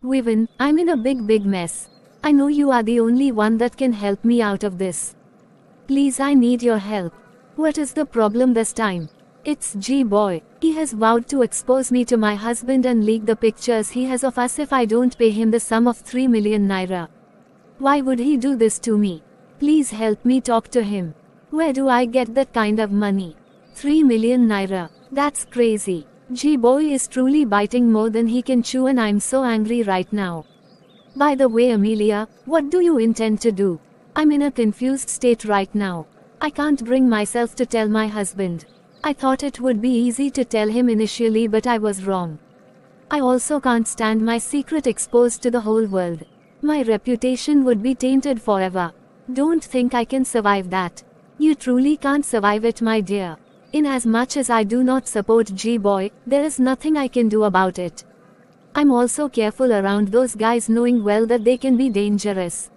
Vivian, I'm in a big mess. I know you are the only one that can help me out of this. Please, I need your help. What is the problem this time? It's G-boy. He has vowed to expose me to my husband and leak the pictures he has of us if I don't pay him the sum of 3 million naira. Why would he do this to me? Please help me talk to him. Where do I get that kind of money? 3 million naira. That's crazy. G-boy is truly biting more than he can chew and I'm so angry right now. By the way, Amelia, what do you intend to do? I'm in a confused state right now. I can't bring myself to tell my husband. I thought it would be easy to tell him initially, but I was wrong. I also can't stand my secret exposed to the whole world. My reputation would be tainted forever. Don't think I can survive that. You truly can't survive it, my dear. In as much as I do not support G-boy, there is nothing I can do about it. I'm also careful around those guys, knowing well that they can be dangerous.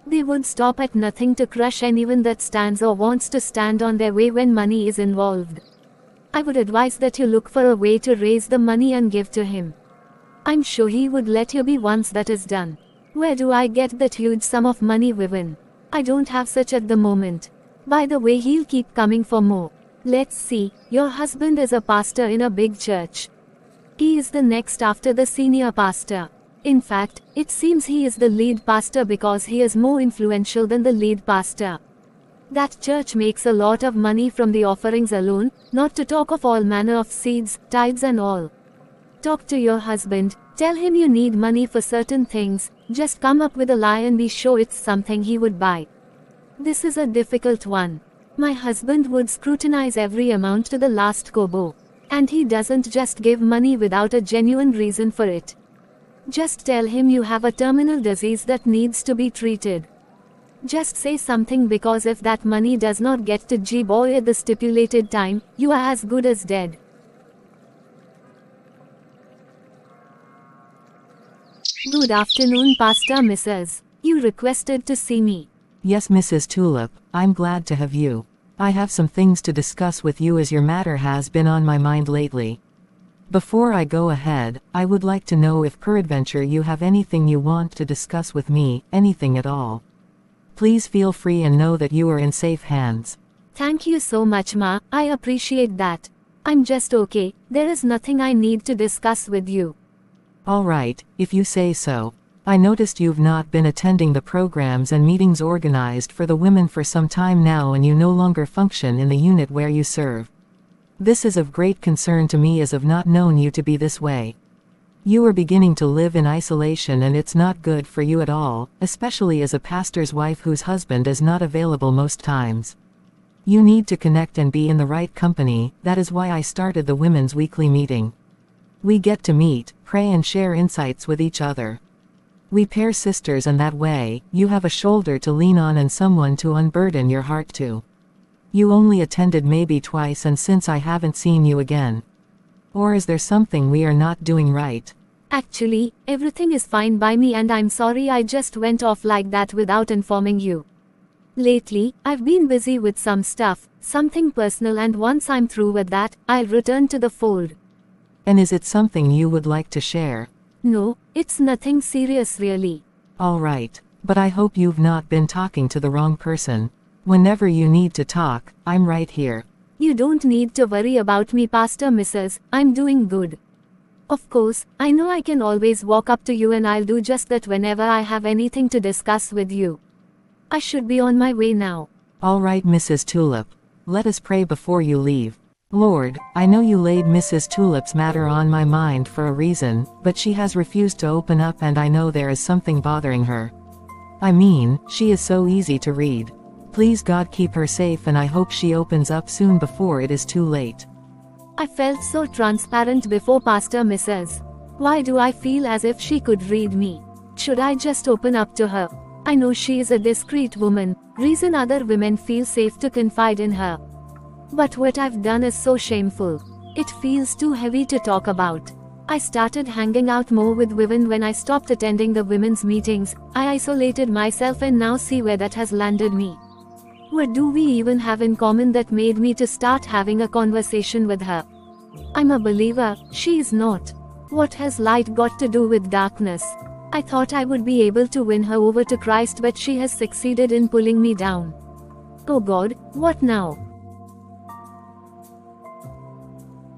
They would stop at nothing to crush anyone that stands or wants to stand on their way when money is involved. I would advise that you look for a way to raise the money and give to him. I'm sure he would let you be once that is done. Where do I get that huge sum of money, Vivian? I don't have such at the moment. By the way, he'll keep coming for more. Let's see, your husband is a pastor in a big church. He is the next after the senior pastor. In fact, it seems he is the lead pastor because he is more influential than the lead pastor. That church makes a lot of money from the offerings alone, not to talk of all manner of seeds, tithes and all. Talk to your husband, tell him you need money for certain things, just come up with a lie and be sure it's something he would buy. This is a difficult one. My husband would scrutinize every amount to the last kobo. And he doesn't just give money without a genuine reason for it. Just tell him you have a terminal disease that needs to be treated. Just say something, because if that money does not get to G-boy at the stipulated time, you are as good as dead. Good afternoon, Pastor Mrs. You requested to see me. Yes, Mrs. Tulip, I'm glad to have you. I have some things to discuss with you as your matter has been on my mind lately. Before I go ahead, I would like to know if peradventure you have anything you want to discuss with me, anything at all. Please feel free and know that you are in safe hands. Thank you so much, Ma. I appreciate that. I'm just okay. There is nothing I need to discuss with you. Alright, if you say so. I noticed you've not been attending the programs and meetings organized for the women for some time now, and you no longer function in the unit where you serve. This is of great concern to me, as I've not known you to be this way. You are beginning to live in isolation, and it's not good for you at all, especially as a pastor's wife whose husband is not available most times. You need to connect and be in the right company. That is why I started the women's weekly meeting. We get to meet, pray and share insights with each other. We pair sisters, and that way, you have a shoulder to lean on and someone to unburden your heart to. You only attended maybe twice, and since I haven't seen you again. Or is there something we are not doing right? Actually, everything is fine by me, and I'm sorry I just went off like that without informing you. Lately, I've been busy with some stuff, something personal, and once I'm through with that, I'll return to the fold. And is it something you would like to share? No, it's nothing serious really. Alright, but I hope you've not been talking to the wrong person. Whenever you need to talk, I'm right here. You don't need to worry about me, Pastor Mrs. I'm doing good. Of course, I know I can always walk up to you, and I'll do just that whenever I have anything to discuss with you. I should be on my way now. Alright, Mrs. Tulip. Let us pray before you leave. Lord, I know you laid Mrs. Tulip's matter on my mind for a reason, but she has refused to open up, and I know there is something bothering her. I mean, she is so easy to read. Please God keep her safe, and I hope she opens up soon before it is too late. I felt so transparent before, Pastor Mrs. Why do I feel as if she could read me? Should I just open up to her? I know she is a discreet woman, reason other women feel safe to confide in her. But what I've done is so shameful. It feels too heavy to talk about. I started hanging out more with women when I stopped attending the women's meetings. I isolated myself, and now see where that has landed me. What do we even have in common that made me to start having a conversation with her? I'm a believer, she is not. What has light got to do with darkness? I thought I would be able to win her over to Christ, but she has succeeded in pulling me down. Oh God, what now?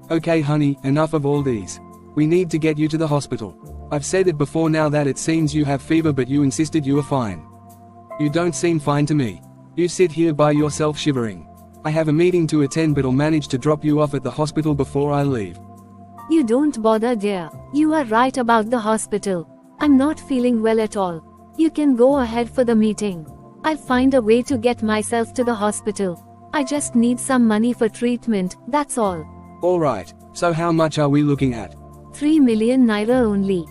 Okay honey, enough of all these. We need to get you to the hospital. I've said it before now that it seems you have fever, but you insisted you were fine. You don't seem fine to me. You sit here by yourself shivering. I have a meeting to attend, but I'll manage to drop you off at the hospital before I leave. You don't bother, dear. You are right about the hospital. I'm not feeling well at all. You can go ahead for the meeting. I'll find a way to get myself to the hospital. I just need some money for treatment, that's all. Alright, so how much are we looking at? 3 million naira only.